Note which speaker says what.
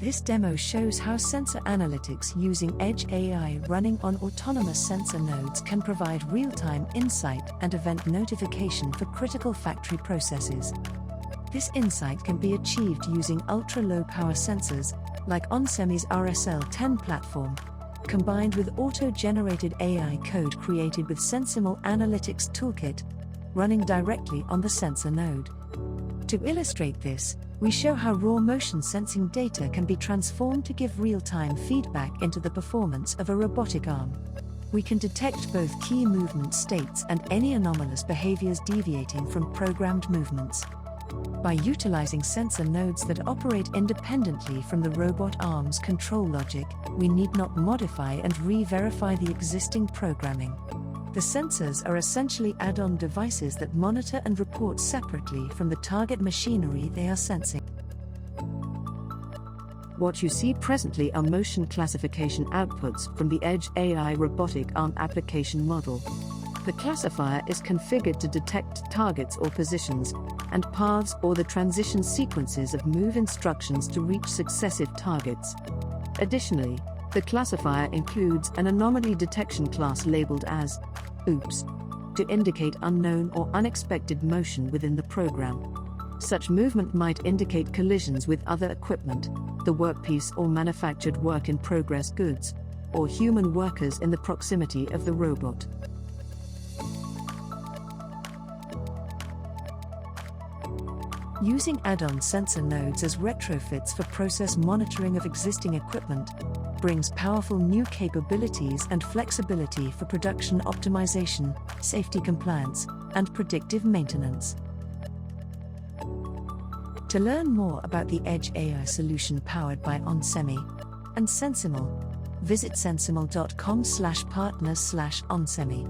Speaker 1: This demo shows how sensor analytics using Edge AI running on autonomous sensor nodes can provide real-time insight and event notification for critical factory processes. This insight can be achieved using ultra-low power sensors, like onsemi's RSL10 platform, combined with auto-generated AI code created with SensiML Analytics Toolkit, running directly on the sensor node. To illustrate this, we show how raw motion sensing data can be transformed to give real-time feedback into the performance of a robotic arm. We can detect both key movement states and any anomalous behaviors deviating from programmed movements. By utilizing sensor nodes that operate independently from the robot arm's control logic, we need not modify and re-verify the existing programming. The sensors are essentially add-on devices that monitor and report separately from the target machinery they are sensing. What you see presently are motion classification outputs from the Edge AI robotic arm application model. The classifier is configured to detect targets or positions, and paths or the transition sequences of move instructions to reach successive targets. Additionally, the classifier includes an anomaly detection class labeled as OOPS to indicate unknown or unexpected motion within the program. Such movement might indicate collisions with other equipment, the workpiece or manufactured work-in-progress goods, or human workers in the proximity of the robot. Using add-on sensor nodes as retrofits for process monitoring of existing equipment brings powerful new capabilities and flexibility for production optimization, safety compliance, and predictive maintenance. To learn more about the Edge AI solution powered by onsemi and SensiML, visit sensiml.com/partners/onsemi.